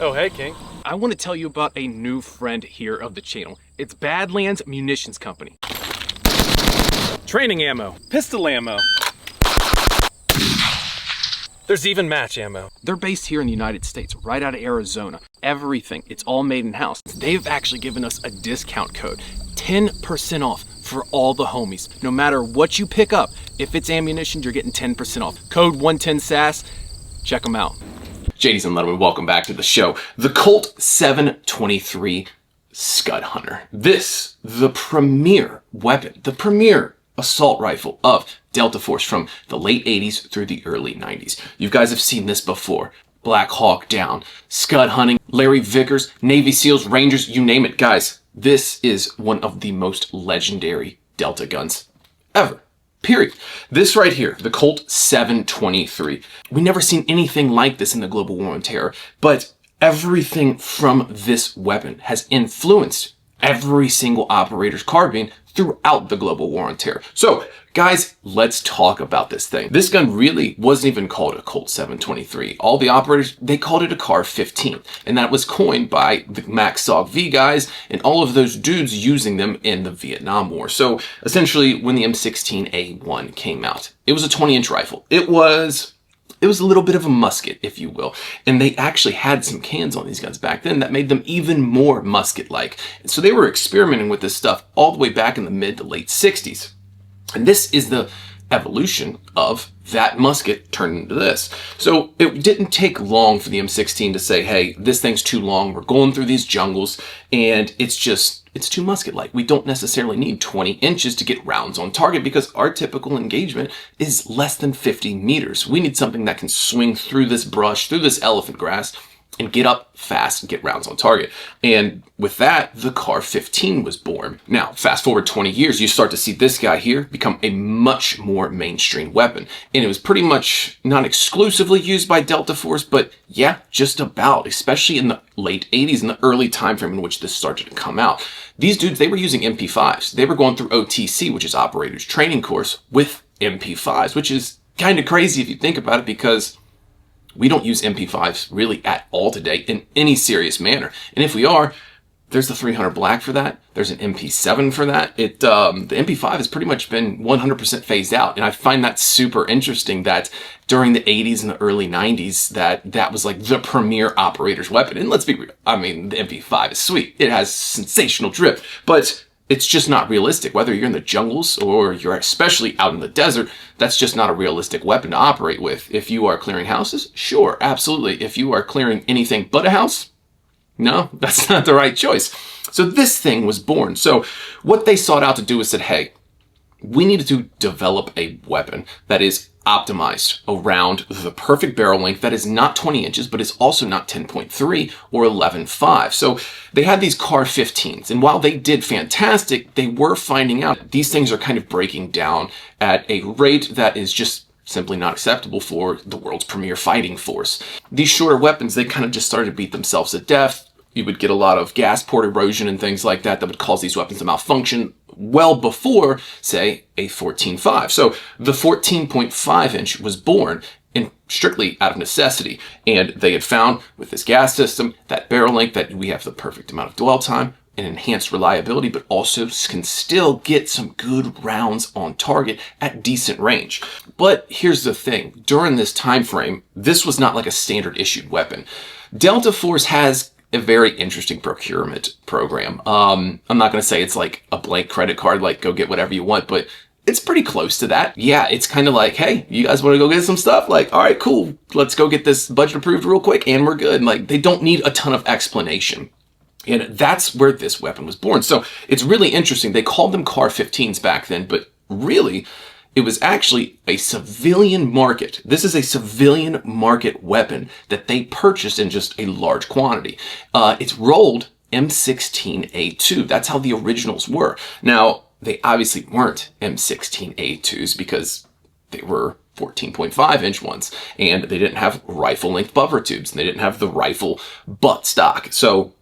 Oh, hey, King. I want to tell you about a new friend here of the channel. It's Badlands Munitions Company. Training ammo, pistol ammo. There's even match ammo. They're based here in the United States, right out of Arizona. Everything, it's all made in-house. They've actually given us a discount code, 10% off for all the homies. No matter what you pick up, if it's ammunition, you're getting 10% off. Code 110SAS, check them out. JD's and Letterman, welcome back to the show. The Colt 723 Scud Hunter. This, the premier weapon, the premier assault rifle of Delta Force from the late 80s through the early 90s. You guys have seen this before. Black Hawk Down, Scud Hunting, Larry Vickers, Navy SEALs, Rangers, you name it. Guys, this is one of the most legendary Delta guns ever. Period. This right here, the Colt 723. We never seen anything like this in the global war on terror, but everything from this weapon has influenced every single operator's carbine throughout the global war on terror. So, guys, let's talk about this thing. This gun really wasn't even called a Colt 723. All the operators, they called it a Car 15, and that was coined by the Max SOF V guys and all of those dudes using them in the Vietnam War. So, essentially, when the M16A1 came out, it was a 20-inch rifle. It was a little bit of a musket, if you will. And they actually had some cans on these guns back then that made them even more musket-like. And so they were experimenting with this stuff all the way back in the mid to late 60s. And this is the evolution of that musket turned into this. So it didn't take long for the M16 to say, hey, this thing's too long. We're going through these jungles and it's too musket-like. We don't necessarily need 20 inches to get rounds on target because our typical engagement is less than 50 meters. We need something that can swing through this brush, through this elephant grass, and get up fast and get rounds on target. And with that, the Car 15 was born. Now, fast forward 20 years, you start to see this guy here become a much more mainstream weapon. And it was pretty much not exclusively used by Delta Force, but yeah, just about, especially in the late 80s and the early time frame in which this started to come out. These dudes, they were using MP5s. They were going through OTC, which is Operators Training Course, with MP5s, which is kind of crazy if you think about it because we don't use MP5s really at all today in any serious manner. And if we are, there's the 300 Black for that. There's an MP7 for that. The MP5 has pretty much been 100% phased out. And I find that super interesting that during the 80s and the early 90s, that was like the premier operator's weapon. And let's be real. I mean, the MP5 is sweet. It has sensational drip, but it's just not realistic. Whether you're in the jungles or you're especially out in the desert, that's just not a realistic weapon to operate with. If you are clearing houses, sure, absolutely. If you are clearing anything but a house, no, that's not the right choice. So this thing was born. So what they sought out to do is said, hey, we needed to develop a weapon that is optimized around the perfect barrel length that is not 20 inches, but is also not 10.3 or 11.5. So they had these Car 15s, and while they did fantastic, they were finding out these things are kind of breaking down at a rate that is just simply not acceptable for the world's premier fighting force. These shorter weapons, they kind of just started to beat themselves to death. You would get a lot of gas port erosion and things like that would cause these weapons to malfunction well before, say, a 14.5. So the 14.5 inch was born strictly out of necessity. And they had found with this gas system, that barrel length, that we have the perfect amount of dwell time and enhanced reliability, but also can still get some good rounds on target at decent range. But here's the thing. During this time frame, this was not like a standard issued weapon. Delta Force has a very interesting procurement program. I'm not going to say it's like a blank credit card, like go get whatever you want, but it's pretty close to that. Yeah, it's kind of like, hey, you guys want to go get some stuff? Like, all right, cool. Let's go get this budget approved real quick and we're good. Like, they don't need a ton of explanation. And that's where this weapon was born. So it's really interesting. They called them Car 15s back then, but really, it was actually a civilian market. This is a civilian market weapon that they purchased in just a large quantity. It's rolled M16A2. That's how the originals were. Now, they obviously weren't M16A2s because they were 14.5 inch ones, and they didn't have rifle length buffer tubes, and they didn't have the rifle butt stock. So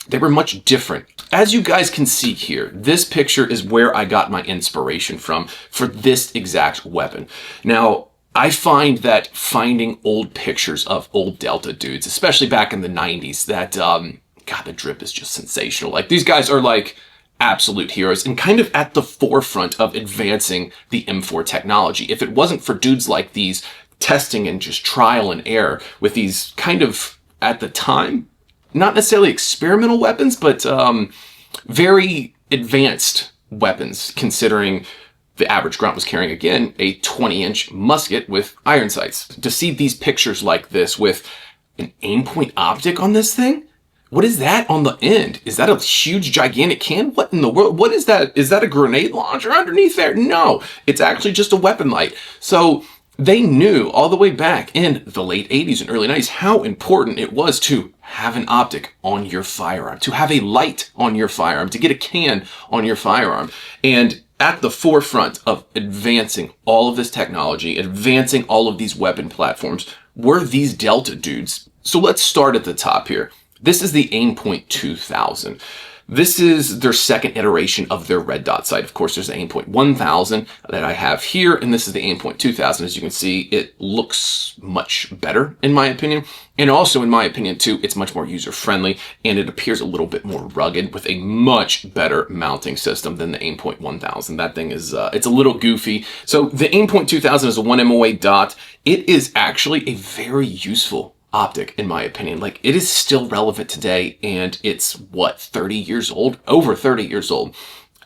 they were much different. As you guys can see here, this picture is where I got my inspiration from for this exact weapon. Now, I find that finding old pictures of old Delta dudes, especially back in the 90s, that, God, the drip is just sensational. Like, these guys are like absolute heroes and kind of at the forefront of advancing the M4 technology. If it wasn't for dudes like these testing and just trial and error with these kind of, at the time, not necessarily experimental weapons, but very advanced weapons, considering the average grunt was carrying, again, a 20-inch musket with iron sights. To see these pictures like this with an Aimpoint optic on this thing? What is that on the end? Is that a huge, gigantic can? What in the world? What is that? Is that a grenade launcher underneath there? No, it's actually just a weapon light. So they knew all the way back in the late 80s and early 90s how important it was to have an optic on your firearm, to have a light on your firearm, to get a can on your firearm. And at the forefront of advancing all of this technology, advancing all of these weapon platforms, were these Delta dudes. So let's start at the top here. This is the Aimpoint 2000. This is their second iteration of their red dot sight. Of course, there's the Aimpoint 1000 that I have here, and this is the Aimpoint 2000. As you can see, it looks much better, in my opinion. And also, in my opinion, too, it's much more user-friendly, and it appears a little bit more rugged with a much better mounting system than the Aimpoint 1000. That thing is, it's a little goofy. So the Aimpoint 2000 is a 1 MOA dot. It is actually a very useful optic, in my opinion. Like, it is still relevant today, and it's, what, 30 years old? Over 30 years old.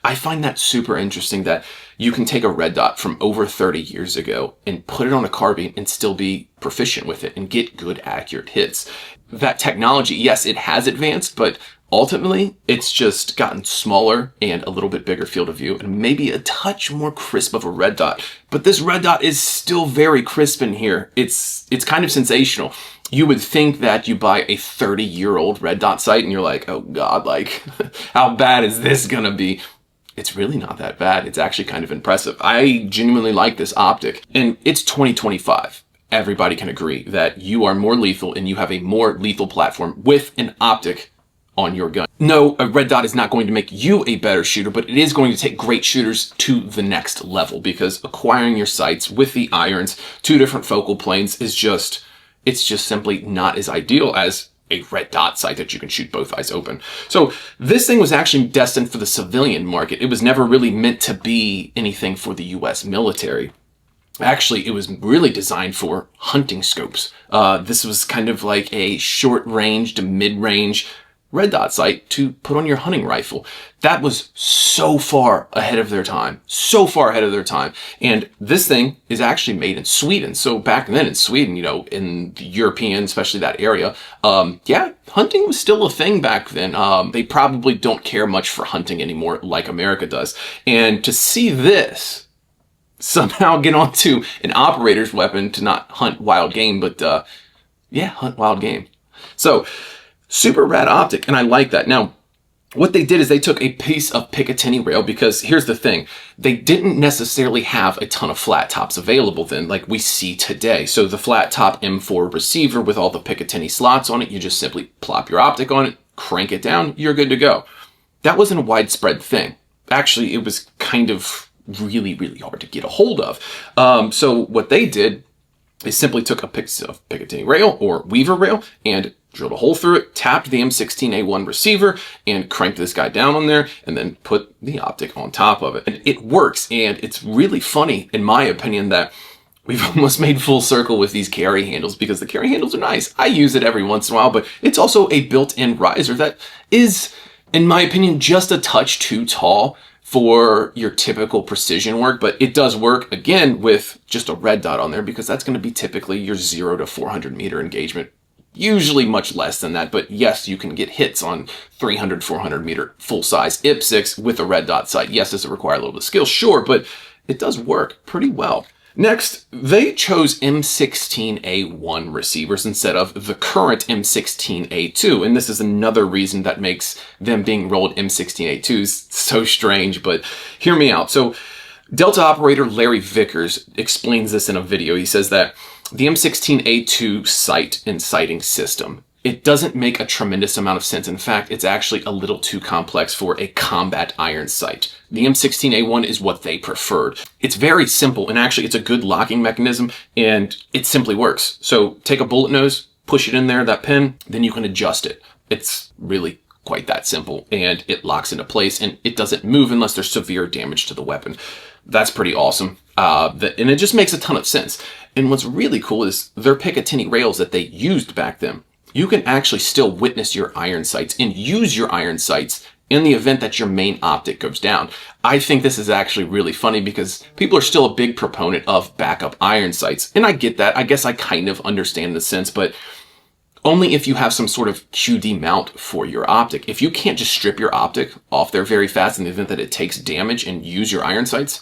I find that super interesting that you can take a red dot from over 30 years ago and put it on a carbine and still be proficient with it and get good, accurate hits. That technology, yes, it has advanced, but ultimately, it's just gotten smaller and a little bit bigger field of view and maybe a touch more crisp of a red dot. But this red dot is still very crisp in here. It's kind of sensational. You would think that you buy a 30-year-old red dot sight and you're like, oh God, like, how bad is this gonna be? It's really not that bad. It's actually kind of impressive. I genuinely like this optic, and it's 2025. Everybody can agree that you are more lethal and you have a more lethal platform with an optic on your gun. No, a red dot is not going to make you a better shooter, but it is going to take great shooters to the next level, because acquiring your sights with the irons, 2 different focal planes, is just, it's just simply not as ideal as a red dot sight that you can shoot both eyes open. So this thing was actually destined for the civilian market. It was never really meant to be anything for the US military. Actually, it was really designed for hunting scopes. This was kind of like a short range to mid range red dot sight to put on your hunting rifle. That was so far ahead of their time. So far ahead of their time. And this thing is actually made in Sweden. So back then in Sweden, you know, in the European, especially that area, yeah, hunting was still a thing back then. They probably don't care much for hunting anymore like America does. And to see this somehow get onto an operator's weapon to not hunt wild game, but yeah, hunt wild game. So super rad optic, and I like that. Now, what they did is they took a piece of Picatinny rail, because here's the thing, they didn't necessarily have a ton of flat tops available then like we see today. So the flat top M4 receiver with all the Picatinny slots on it, you just simply plop your optic on it, crank it down, you're good to go. That wasn't a widespread thing. Actually, it was kind of really, really hard to get a hold of. So what they did is simply took a piece of Picatinny rail or Weaver rail and drilled a hole through it, tapped the M16A1 receiver, and cranked this guy down on there, and then put the optic on top of it. And it works, and it's really funny, in my opinion, that we've almost made full circle with these carry handles, because the carry handles are nice. I use it every once in a while, but it's also a built-in riser that is, in my opinion, just a touch too tall for your typical precision work, but it does work, again, with just a red dot on there, because that's going to be typically your 0 to 400 meter engagement. Usually much less than that, but yes, you can get hits on 300, 400 meter full-size IPSCs with a red dot sight. Yes, does it require a little bit of skill? Sure, but it does work pretty well. Next, they chose M16A1 receivers instead of the current M16A2, and this is another reason that makes them being rolled M16A2s so strange, but hear me out. So Delta operator Larry Vickers explains this in a video. He says that the M16A2 sight and sighting system it doesn't make a tremendous amount of sense. In fact, it's actually a little too complex for a combat iron sight. The M16A1 is what they preferred. It's very simple, and actually it's a good locking mechanism, and it simply works. So take a bullet nose, push it in there, that pin, then you can adjust it. It's really quite that simple, and it locks into place, and it doesn't move unless there's severe damage to the weapon. That's pretty awesome. And it just makes a ton of sense. And what's really cool is their Picatinny rails that they used back then. You can actually still witness your iron sights and use your iron sights in the event that your main optic goes down. I think this is actually really funny because people are still a big proponent of backup iron sights. And I get that. I guess I kind of understand the sense, but only if you have some sort of QD mount for your optic. If you can't just strip your optic off there very fast in the event that it takes damage and use your iron sights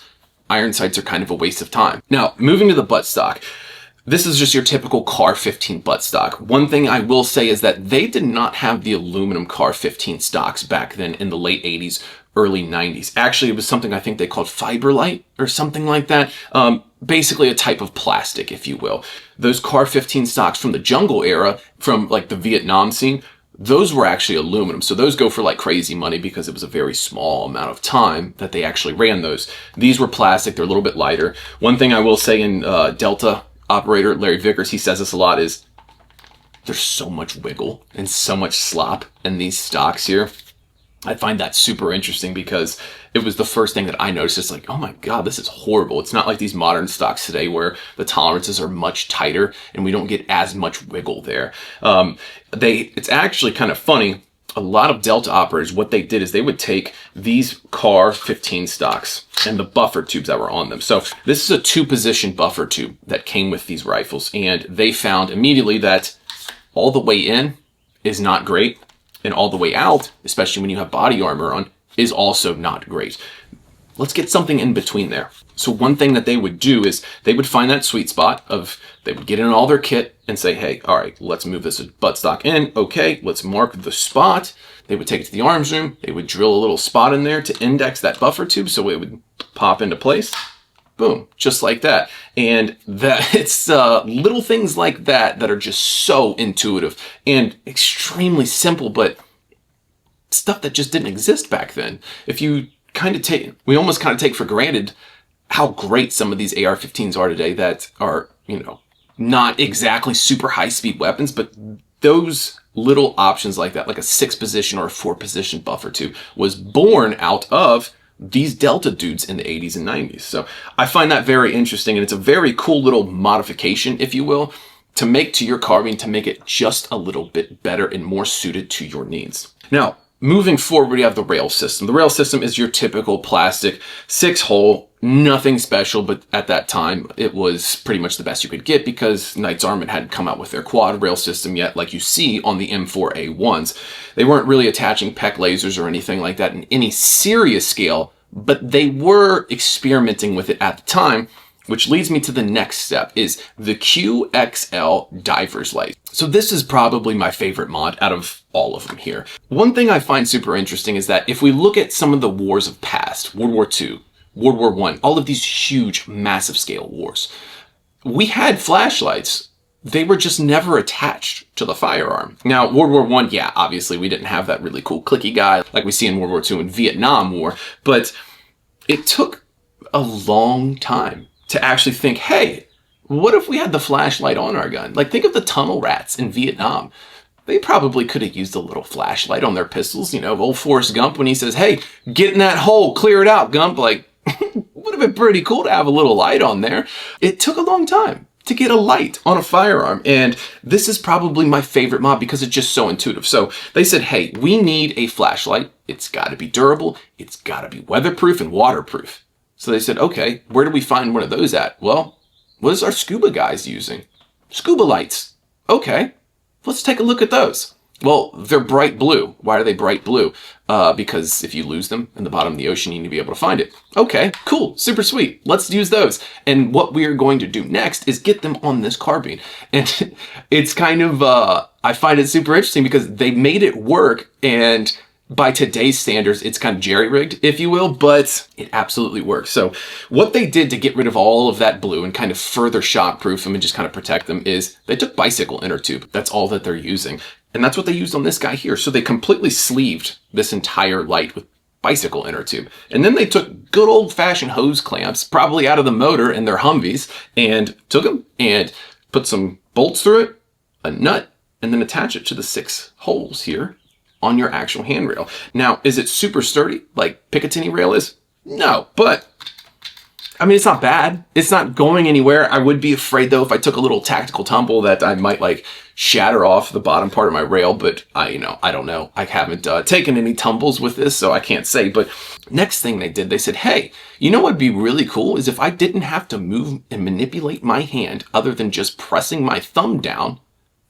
are kind of a waste of time. Now, moving to the buttstock. This is just your typical Car 15 buttstock. One thing I will say is that they did not have the aluminum Car 15 stocks back then in the late 80s, early 90s. Actually, it was something I think they called Fiberlight or something like that. Basically a type of plastic, if you will. Those Car 15 stocks from the jungle era, from like the Vietnam scene, those were actually aluminum. So those go for like crazy money because it was a very small amount of time that they actually ran those. These were plastic. They're a little bit lighter. One thing I will say in Delta operator Larry Vickers, he says this a lot, is there's so much wiggle and so much slop in these stocks here. I find that super interesting because it was the first thing that I noticed. It's like, oh my God, this is horrible. It's not like these modern stocks today where the tolerances are much tighter and we don't get as much wiggle there. It's actually kind of funny. A lot of Delta operators, what they did is they would take these Car 15 stocks and the buffer tubes that were on them. So this is a 2-position buffer tube that came with these rifles. And they found immediately that all the way in is not great. And all the way out, especially when you have body armor on, is also not great. Let's get something in between there. So one thing that they would do is they would find that sweet spot of, they would get in all their kit and say, hey, all right, let's move this buttstock in. Okay, let's mark the spot. They would take it to the arms room. They would drill a little spot in there to index that buffer tube so it would pop into place. Boom, just like that. And that it's little things like that that are just so intuitive and extremely simple, but stuff that just didn't exist back then. If you we almost kind of take for granted how great some of these AR-15s are today that are, not exactly super high-speed weapons, but those little options like that, like a 6-position or a 4-position buffer tube, was born out of these Delta dudes in the 80s and 90s. So I find that very interesting, and it's a very cool little modification, if you will, to make to your carbine to make it just a little bit better and more suited to your needs. Now, moving forward, we have the rail system. The rail system is your typical plastic 6-hole, nothing special, but at that time, it was pretty much the best you could get because Knight's Armament hadn't come out with their quad rail system yet, like you see on the M4A1s. They weren't really attaching PEC lasers or anything like that in any serious scale, but they were experimenting with it at the time, which leads me to the next step, is the QXL Divers light. So this is probably my favorite mod out of all of them here. One thing I find super interesting is that if we look at some of the wars of past, World War II, World War I, all of these huge, massive scale wars, we had flashlights. They were just never attached to the firearm. Now, World War I, yeah, obviously we didn't have that really cool clicky guy like we see in World War II and Vietnam War, but it took a long time to actually think, hey, what if we had the flashlight on our gun? Like, think of the tunnel rats in Vietnam. They probably could have used a little flashlight on their pistols. Old Forrest Gump, when he says, hey, get in that hole, clear it out, Gump. Like, would have been pretty cool to have a little light on there. It took a long time to get a light on a firearm. And this is probably my favorite mod because it's just so intuitive. So they said, hey, we need a flashlight. It's got to be durable. It's got to be weatherproof and waterproof. So they said, okay, where do we find one of those at? Well, what is our scuba guys using? Scuba lights. Okay, let's take a look at those. Well, they're bright blue. Why are they bright blue? Because if you lose them in the bottom of the ocean, you need to be able to find it. Okay, cool, super sweet. Let's use those. And what we are going to do next is get them on this carbine. And it's kind of, I find it super interesting because they made it work, and by today's standards, it's kind of jerry-rigged, if you will, but it absolutely works. So what they did to get rid of all of that blue and kind of further shock-proof them and just kind of protect them is they took bicycle inner tube. That's all that they're using. And that's what they used on this guy here. So they completely sleeved this entire light with bicycle inner tube. And then they took good old fashioned hose clamps, probably out of the motor in their Humvees, and took them and put some bolts through it, a nut, and then attach it to the 6 holes here on your actual handrail. Now, is it super sturdy like Picatinny rail is? No, but I mean, it's not bad. It's not going anywhere. I would be afraid though, if I took a little tactical tumble, that I might like shatter off the bottom part of my rail, but I don't know. I haven't taken any tumbles with this, so I can't say. But next thing they did, they said, hey, you know what'd be really cool is if I didn't have to move and manipulate my hand other than just pressing my thumb down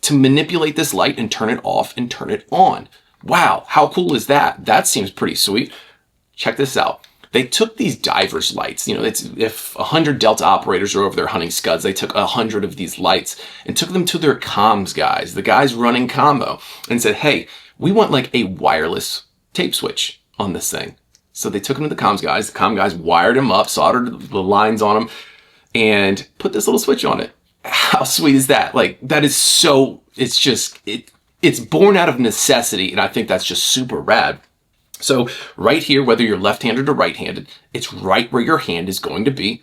to manipulate this light and turn it off and turn it on. Wow, how cool is that? That seems pretty sweet. Check this out. They took these divers lights, it's if 100 Delta operators are over there hunting scuds, they took 100 of these lights and took them to their comms guys, the guys running combo, and said, hey, we want like a wireless tape switch on this thing. So they took them to the comms guys wired them up, soldered the lines on them, and put this little switch on it. How sweet is that? Like, that is so, it's born out of necessity, and I think that's just super rad. So right here, whether you're left-handed or right-handed, it's right where your hand is going to be.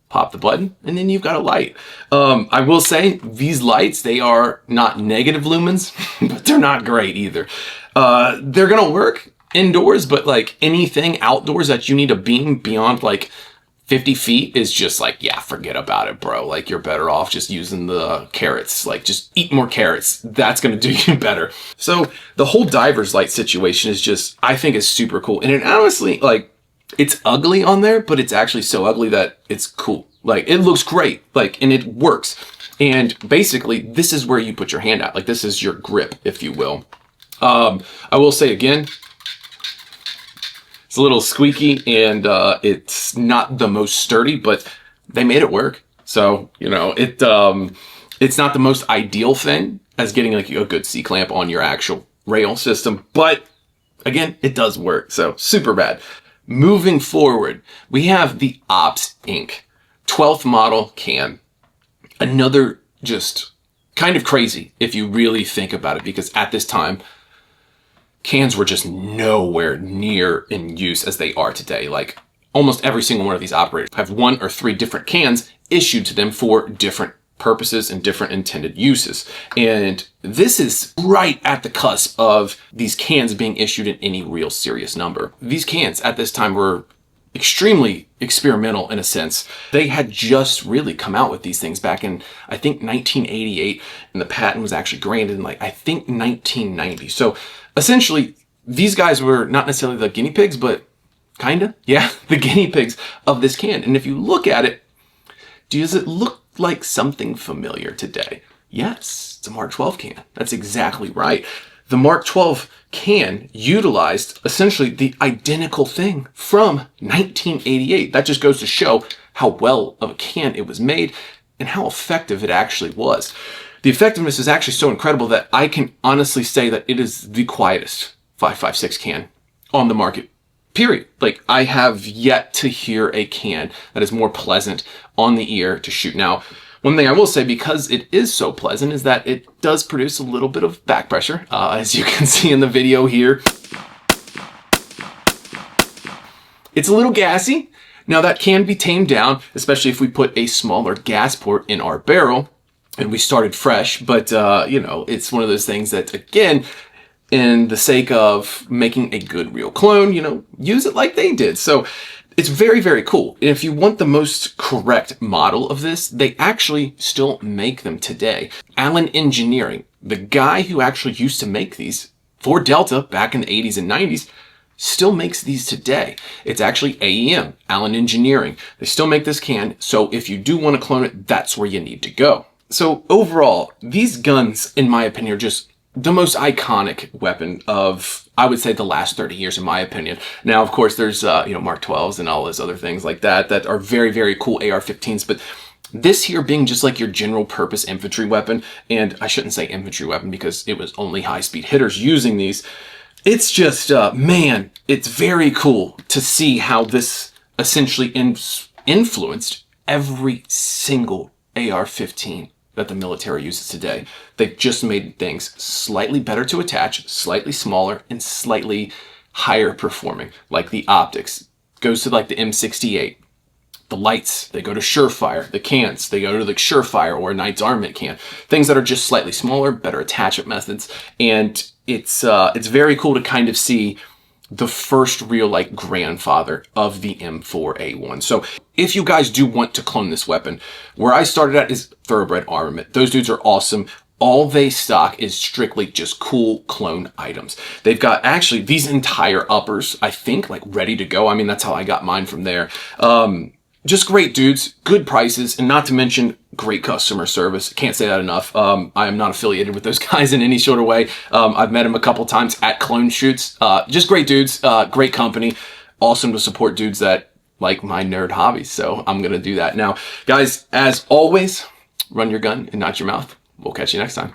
Pop the button, and then you've got a light. I will say, these lights, they are not negative lumens, but they're not great either. They're going to work indoors, but like anything outdoors that you need a beam beyond like 50 feet is just like, yeah, forget about it, bro. Like, you're better off just using the carrots. Like, just eat more carrots. That's going to do you better. So the whole diver's light situation is just, I think, is super cool. And it honestly, like, it's ugly on there, but it's actually so ugly that it's cool. Like, it looks great. Like, and it works. And basically, this is where you put your hand out. Like, this is your grip, if you will. I will say again, it's a little squeaky and it's not the most sturdy, but they made it work. So, it's not the most ideal thing as getting like a good C-clamp on your actual rail system, but again, it does work. So super bad. Moving forward, we have the Ops Inc. 12th model can. Another just kind of crazy if you really think about it, because at this time, cans were just nowhere near in use as they are today. Like, almost every single one of these operators have 1 or 3 different cans issued to them for different purposes and different intended uses. And this is right at the cusp of these cans being issued in any real serious number. These cans at this time were extremely experimental in a sense. They had just really come out with these things back in, I think, 1988, and the patent was actually granted in, like, I think 1990. So essentially, these guys were not necessarily the guinea pigs, but kinda, yeah, the guinea pigs of this can. And if you look at it, does it look like something familiar today? Yes, it's a Mark 12 can. That's exactly right. The Mark 12 can utilized essentially the identical thing from 1988. That just goes to show how well of a can it was made and how effective it actually was. The effectiveness is actually so incredible that I can honestly say that it is the quietest 5.56 can on the market, period. Like, I have yet to hear a can that is more pleasant on the ear to shoot. Now, one thing I will say, because it is so pleasant, is that it does produce a little bit of back pressure, as you can see in the video here. It's a little gassy. Now, that can be tamed down, especially if we put a smaller gas port in our barrel and we started fresh. But, it's one of those things that, again, in the sake of making a good real clone, use it like they did. So it's very, very cool. And if you want the most correct model of this, they actually still make them today. Allen Engineering, the guy who actually used to make these for Delta back in the 80s and 90s, still makes these today. It's actually AEM, Allen Engineering. They still make this can. So if you do want to clone it, that's where you need to go. So overall, these guns, in my opinion, are just the most iconic weapon of, I would say, the last 30 years, in my opinion. Now, of course, there's, Mark 12s and all those other things like that that are very, very cool AR-15s. But this here being just like your general purpose infantry weapon, and I shouldn't say infantry weapon because it was only high-speed hitters using these. It's just, man, it's very cool to see how this essentially influenced every single AR-15 that the military uses today. They've just made things slightly better to attach, slightly smaller, and slightly higher performing. Like the optics goes to like the M68. The lights, they go to Surefire. The cans, they go to the Surefire or a Knight's Armament can. Things that are just slightly smaller, better attachment methods. And it's very cool to kind of see the first real like grandfather of the M4A1. So if you guys do want to clone this weapon, where I started at is Thoroughbred Armament. Those dudes are awesome. All they stock is strictly just cool clone items. They've got actually these entire uppers, I think, like ready to go. I mean, that's how I got mine from there. Just great dudes, good prices, and not to mention great customer service. Can't say that enough. I am not affiliated with those guys in any sort of way. I've met them a couple times at clone shoots. Just great dudes, great company. Awesome to support dudes that like my nerd hobbies. So I'm going to do that. Now, guys, as always, run your gun and not your mouth. We'll catch you next time.